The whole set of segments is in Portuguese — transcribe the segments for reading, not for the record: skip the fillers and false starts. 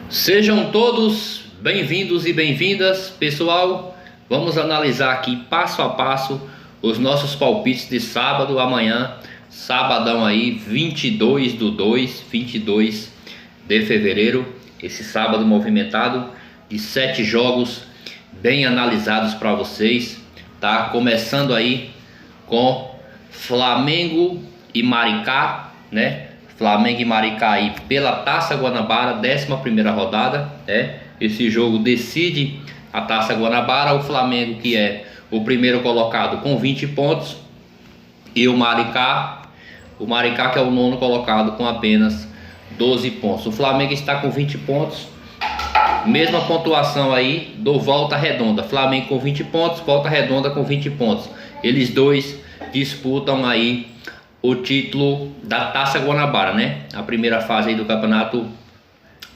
Sejam todos bem-vindos e bem-vindas, pessoal. Vamos analisar aqui passo a passo os nossos palpites de sábado, amanhã, sabadão aí, 22 de fevereiro. Esse sábado movimentado de 7 jogos bem analisados para vocês, tá? Começando aí com Flamengo e Maricá, né? Flamengo e Maricá aí pela Taça Guanabara, 11ª rodada, né? Esse jogo decide a Taça Guanabara. O Flamengo, que é o primeiro colocado, com 20 pontos, e o Maricá que é o nono colocado, com apenas 12 pontos. O Flamengo está com 20 pontos, mesma pontuação aí do Volta Redonda. Flamengo com 20 pontos, Volta Redonda com 20 pontos. Eles dois disputam aí o título da Taça Guanabara, né? A primeira fase aí do Campeonato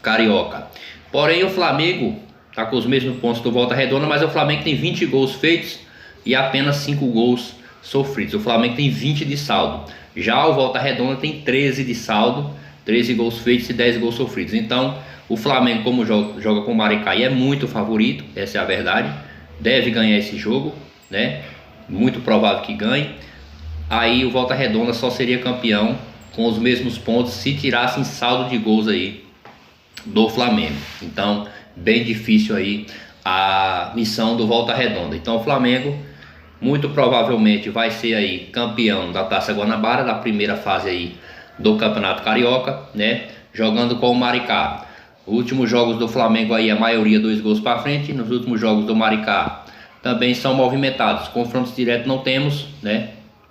Carioca. Porém, o Flamengo tá com os mesmos pontos do Volta Redonda, mas o Flamengo tem 20 gols feitos e apenas 5 gols sofridos. O Flamengo tem 20 de saldo. Já o Volta Redonda tem 13 de saldo, 13 gols feitos e 10 gols sofridos. Então, o Flamengo, como joga com o Maricá, é muito favorito, essa é a verdade. Deve ganhar esse jogo, né? Muito provável que ganhe. Aí o Volta Redonda só seria campeão com os mesmos pontos se tirassem saldo de gols aí do Flamengo. Então, bem difícil aí a missão do Volta Redonda. Então, o Flamengo muito provavelmente vai ser aí campeão da Taça Guanabara, da primeira fase aí do Campeonato Carioca, né? Jogando com o Maricá. Os últimos jogos do Flamengo aí, a maioria 2 gols para frente. Nos últimos jogos do Maricá também são movimentados. Confrontos diretos não temos, né?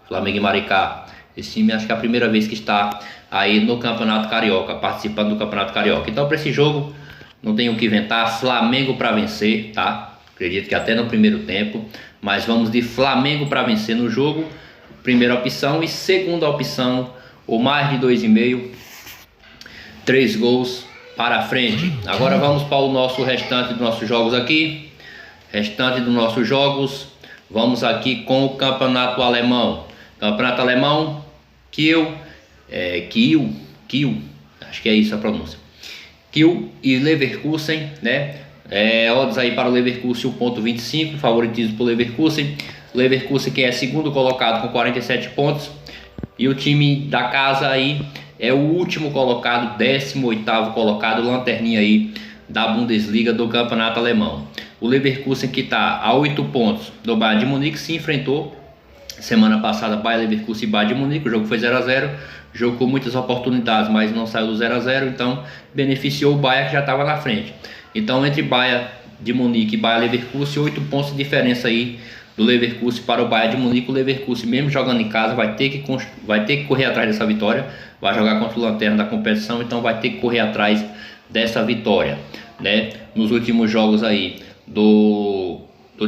Flamengo e Maricá. Esse time acho que é a primeira vez que está aí no Campeonato Carioca, participando do Campeonato Carioca. Então, para esse jogo, não tem o que inventar. Flamengo para vencer, tá? Acredito que até no primeiro tempo. Mas vamos de Flamengo para vencer no jogo. Primeira opção. E segunda opção, o mais de 2,5. 3 gols para frente. Agora vamos para o nosso restante dos nossos jogos aqui. Restante dos nossos jogos. Vamos aqui com o Campeonato Alemão. Campeonato Alemão, Kiel, acho que é isso a pronúncia. Kiel e Leverkusen, né? Odds aí para o Leverkusen 1,25, favoritismo para o Leverkusen. Leverkusen, que é segundo colocado com 47 pontos. E o time da casa aí é o último colocado, 18º colocado, lanterninha aí da Bundesliga do Campeonato Alemão. O Leverkusen, que está a 8 pontos do Bayern de Munique, se enfrentou semana passada, Bayern Leverkusen e Bayern de Munique. O jogo foi 0 a 0, jogo com muitas oportunidades, mas não saiu do 0 a 0, então beneficiou o Bayern, que já estava na frente. Então, entre Bayern de Munique e Bayern Leverkusen, 8 pontos de diferença aí do Leverkusen para o Bayern de Munique. O Leverkusen, mesmo jogando em casa, vai ter que correr atrás dessa vitória. Vai jogar contra o lanterna da competição, então vai ter que correr atrás dessa vitória, né? Nos últimos jogos aí do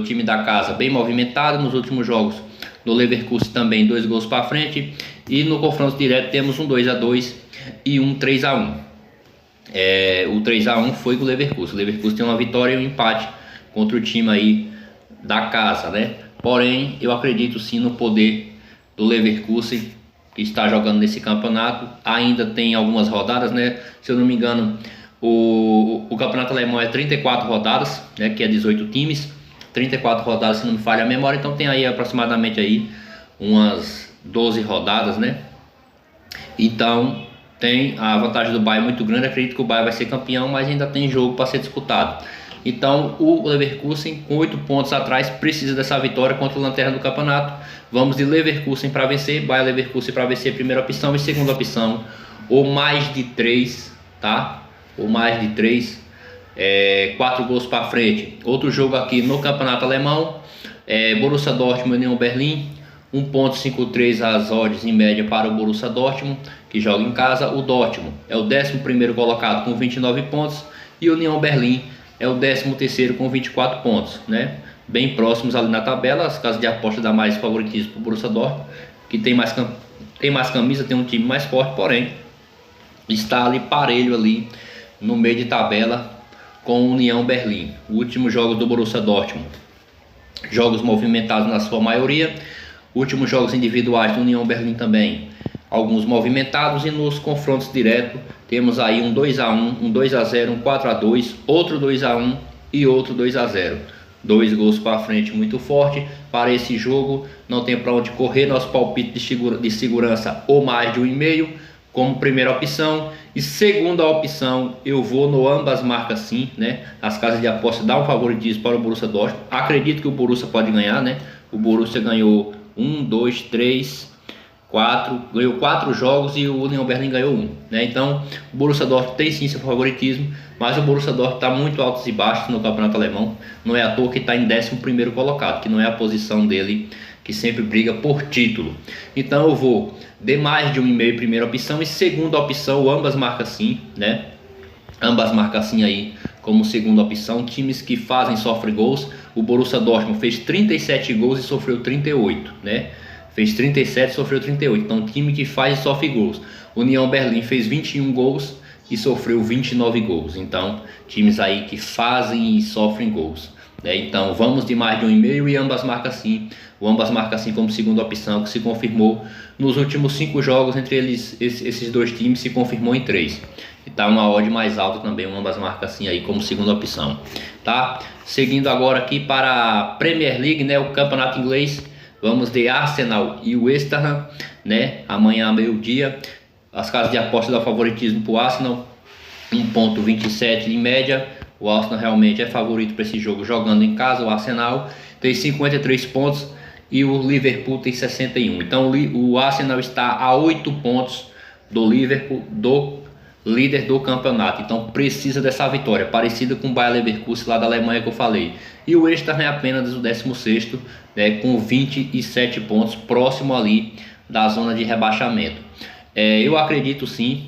time da casa, bem movimentado. Nos últimos jogos do Leverkusen também 2 gols para frente. E no confronto direto temos um 2 a 2 e um 3 a 1. O 3 a 1 foi com o Leverkusen. O Leverkusen tem uma vitória e um empate contra o time aí da casa, né? Porém, eu acredito sim no poder do Leverkusen, que está jogando nesse campeonato. Ainda tem algumas rodadas, né? Se eu não me engano, o campeonato alemão é 34 rodadas, né? Que é 18 times. 34 rodadas, se não me falha a memória. Então tem aí aproximadamente aí umas 12 rodadas, né? Então tem a vantagem do Bayern muito grande. Acredito que o Bayern vai ser campeão, mas ainda tem jogo para ser disputado. Então o Leverkusen, com 8 pontos atrás, precisa dessa vitória contra o lanterna do campeonato. Vamos de Leverkusen para vencer, Bayern Leverkusen para vencer, primeira opção. E segunda opção, o mais de 3, tá? O mais de 3, 4 gols para frente. Outro jogo aqui no Campeonato Alemão, Borussia Dortmund e União Berlim. 1,53 as odds em média para o Borussia Dortmund, que joga em casa. O Dortmund é o 11º colocado com 29 pontos e o União Berlim é o 13º com 24 pontos, né? Bem próximos ali na tabela. As casas de aposta dá mais favoritismo para o Borussia Dortmund, que tem mais camisa, tem um time mais forte, porém está ali parelho ali no meio de tabela com o União Berlim. O último jogo do Borussia Dortmund, jogos movimentados na sua maioria. Últimos jogos individuais do União Berlim também, alguns movimentados, e nos confrontos diretos temos aí um 2-1, um 2-0, um 4-2, outro 2-1 e outro 2-0. 2 gols para frente muito forte para esse jogo, não tem para onde correr. Nosso palpite de segurança ou mais de 1,5 como primeira opção, e segunda opção eu vou no ambas marcas sim, né? As casas de aposta dão um favoritismo para o Borussia Dortmund. Acredito que o Borussia pode ganhar, né? O Borussia ganhou 1, 2, 3, 4, ganhou 4 jogos e o Union Berlin ganhou 1, né? Então o Borussia Dortmund tem sim seu favoritismo, mas o Borussia Dortmund está muito altos e baixos no campeonato alemão. Não é à toa que está em 11º colocado, que não é a posição dele, que sempre briga por título. Então eu vou de mais de 1,5 primeira opção, e segunda opção ambas marcas sim, né? Ambas marcas sim aí como segunda opção. Times que fazem, sofrem gols. O Borussia Dortmund fez 37 gols e sofreu 38, né? Fez 37 e sofreu 38. Então time que faz e sofre gols. O Union Berlin fez 21 gols e sofreu 29 gols. Então times aí que fazem e sofrem gols, né? Então vamos de mais de 1,5 e ambas marcas sim. O ambas marcas sim como segunda opção, que se confirmou nos últimos 5 jogos entre eles, esses dois times se confirmou em 3. E tá uma odd mais alta também, o ambas marcas sim aí como segunda opção, tá? Seguindo agora aqui para a Premier League, né, o campeonato inglês. Vamos de Arsenal e West Ham, né? Amanhã meio-dia. As casas de aposta dão favoritismo para o Arsenal, 1,27 em média. O Arsenal realmente é favorito para esse jogo jogando em casa. O Arsenal tem 53 pontos e o Liverpool tem 61. Então o Arsenal está a 8 pontos do Liverpool, do líder do campeonato. Então precisa dessa vitória, parecida com o Bayer Leverkusen lá da Alemanha que eu falei. E o West Ham é apenas o 16º, né, com 27 pontos, próximo ali da zona de rebaixamento. Eu acredito sim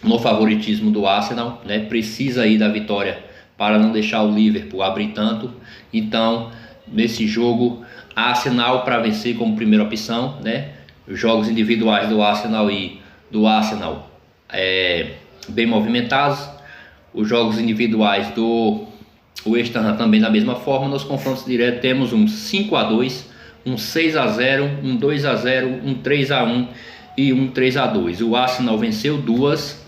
no favoritismo do Arsenal, né? Precisa aí da vitória para não deixar o Liverpool abrir tanto. Então nesse jogo, Arsenal para vencer como primeira opção, né? Os jogos individuais do Arsenal bem movimentados. Os jogos individuais do West Ham também da mesma forma. Nos confrontos diretos temos um 5-2, um 6-0, um 2-0, um 3-1 e um 3-2. O Arsenal venceu duas,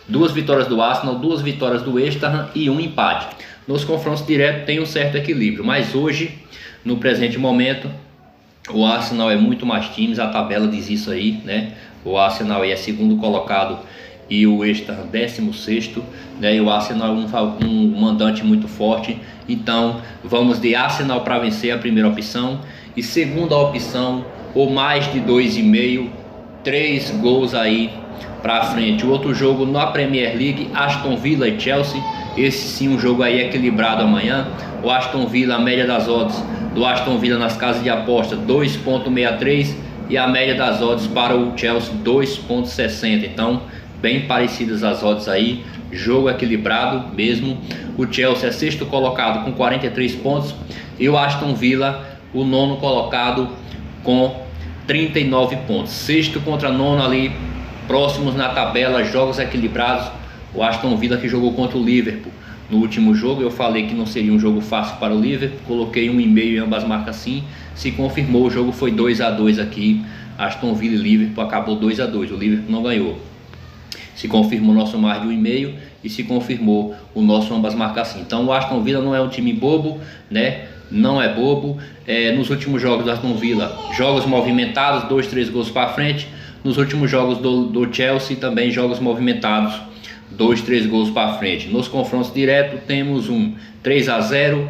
duas vitórias do Arsenal, 2 vitórias do West Ham e um empate. Nos confrontos diretos tem um certo equilíbrio, mas hoje, no presente momento, o Arsenal é muito mais times, a tabela diz isso aí, né? O Arsenal é segundo colocado e o West Ham 16º, né? E o Arsenal é um mandante muito forte. Então vamos de Arsenal para vencer a primeira opção, e segunda opção, ou mais de 2,5, 3 gols aí para frente. O outro jogo na Premier League, Aston Villa e Chelsea. Esse sim, um jogo aí equilibrado amanhã. O Aston Villa, a média das odds do Aston Villa nas casas de aposta 2,63, e a média das odds para o Chelsea 2,60. Então bem parecidas as odds aí, jogo equilibrado mesmo. O Chelsea é 6º colocado com 43 pontos e o Aston Villa o 9º colocado com 39 pontos. 6º contra 9º ali próximos na tabela, jogos equilibrados. O Aston Villa que jogou contra o Liverpool no último jogo, eu falei que não seria um jogo fácil para o Liverpool, coloquei 1,5 em ambas marcas sim, se confirmou. O jogo foi 2-2 aqui, Aston Villa e Liverpool, acabou 2-2, o Liverpool não ganhou. Se confirmou o nosso mais de 1,5 e se confirmou o nosso ambas marcas sim. Então o Aston Villa não é um time bobo, né? Não é bobo. Nos últimos jogos do Aston Villa, jogos movimentados, 2, 3 gols para frente. Nos últimos jogos do Chelsea também jogos movimentados, 2, 3 gols para frente. Nos confrontos diretos temos um 3-0,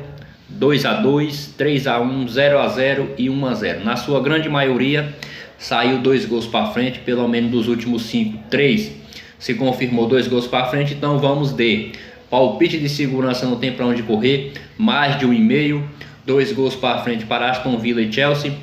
2-2, 3-1, 0-0 e 1-0. Na sua grande maioria saiu 2 gols para frente, pelo menos dos últimos 5, 3 se confirmou 2 gols para frente. Então vamos de palpite de segurança, não tem para onde correr, mais de 1,5, 2 gols para frente para Aston Villa e Chelsea.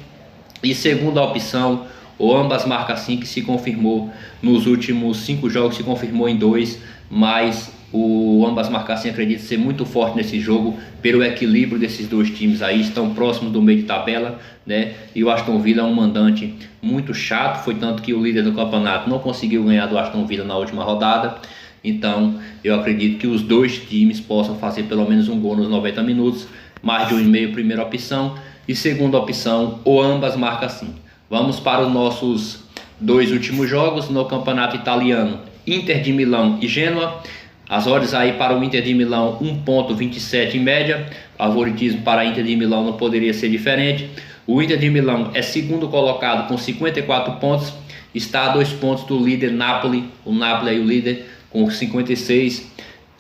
E segunda opção, ou ambas marcas sim, que se confirmou nos últimos 5 jogos, se confirmou em 2, mas o ambas marcas sim acredito ser muito forte nesse jogo, pelo equilíbrio desses dois times aí, estão próximos do meio de tabela, né? E o Aston Villa é um mandante muito chato, foi tanto que o líder do campeonato não conseguiu ganhar do Aston Villa na última rodada. Então eu acredito que os dois times possam fazer pelo menos um gol nos 90 minutos, mais de 1,5 primeira opção, e segunda opção, ou ambas marcas sim. Vamos para os nossos dois últimos jogos no campeonato italiano: Inter de Milão e Genoa. As odds aí para o Inter de Milão 1,27 em média. Favoritismo para a Inter de Milão não poderia ser diferente. O Inter de Milão é segundo colocado com 54 pontos. Está a 2 pontos do líder Napoli. O Napoli é o líder com 56.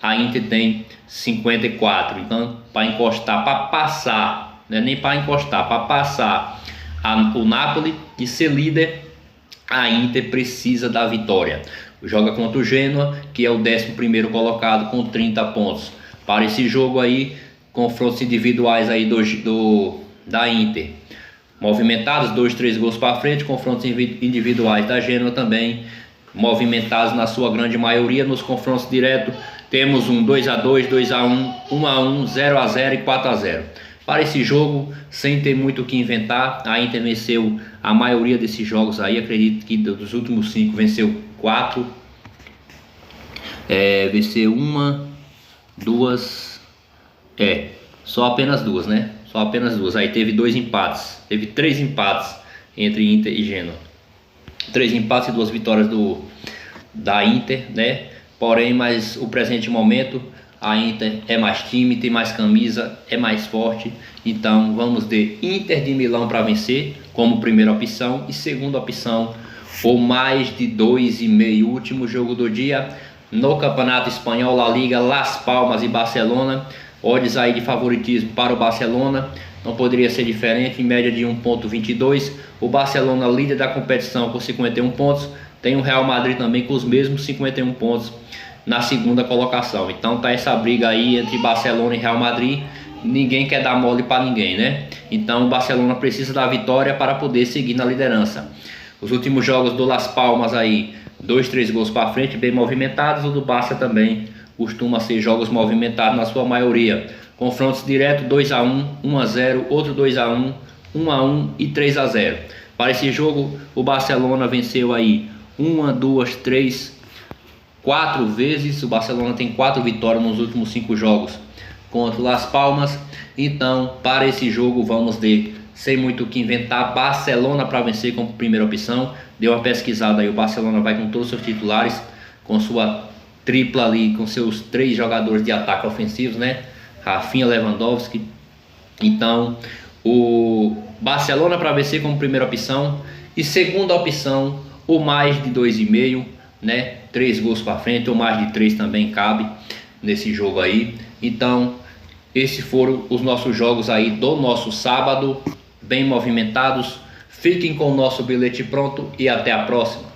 A Inter tem 54. Então, para encostar, para passar, não é nem para encostar, para passar o Napoli e ser líder, a Inter precisa da vitória. Joga contra o Genoa, que é o 11º colocado com 30 pontos. Para esse jogo aí, confrontos individuais aí da Inter movimentados, 2-3 gols para frente. Confrontos individuais da Genoa também movimentados na sua grande maioria. Nos confrontos diretos temos um 2-2, 2-1, 1-1, 0-0 e 4-0. Para esse jogo, sem ter muito o que inventar, a Inter venceu a maioria desses jogos aí. Acredito que dos últimos 5 venceu 4. Venceu 1, 2, só apenas 2, né? Só apenas 2. Aí teve 2 empates, teve 3 empates entre Inter e Genoa. 3 empates e 2 vitórias da Inter, né? Porém, mas o presente momento, a Inter é mais time, tem mais camisa, é mais forte. Então vamos de Inter de Milão para vencer como primeira opção. E segunda opção, o mais de 2,5. Último jogo do dia no Campeonato Espanhol, La Liga, Las Palmas e Barcelona. Odds aí de favoritismo para o Barcelona, não poderia ser diferente, em média de 1,22. O Barcelona, líder da competição, com 51 pontos. Tem o Real Madrid também com os mesmos 51 pontos na segunda colocação. Então tá essa briga aí entre Barcelona e Real Madrid. Ninguém quer dar mole para ninguém, né? Então o Barcelona precisa da vitória para poder seguir na liderança. Os últimos jogos do Las Palmas aí, 2-3 gols para frente, bem movimentados. O do Barça também costuma ser jogos movimentados na sua maioria. Confrontos diretos, 2-1, 1-0, outro 2-1, 1-1 e 3-0. Para esse jogo, o Barcelona venceu aí 1, 2, 3, 4 vezes. O Barcelona tem 4 vitórias nos últimos 5 jogos contra o Las Palmas. Então, para esse jogo, vamos de, sem muito o que inventar, Barcelona para vencer como primeira opção. Deu uma pesquisada aí, o Barcelona vai com todos os seus titulares, com sua tripla ali, com seus 3 jogadores de ataque ofensivos, né? Rafinha, Lewandowski. Então, o Barcelona para vencer como primeira opção. E segunda opção, o mais de 2,5, né? 3 gols para frente, ou mais de 3 também cabe nesse jogo aí. Então, esses foram os nossos jogos aí do nosso sábado, bem movimentados. Fiquem com o nosso bilhete pronto e até a próxima.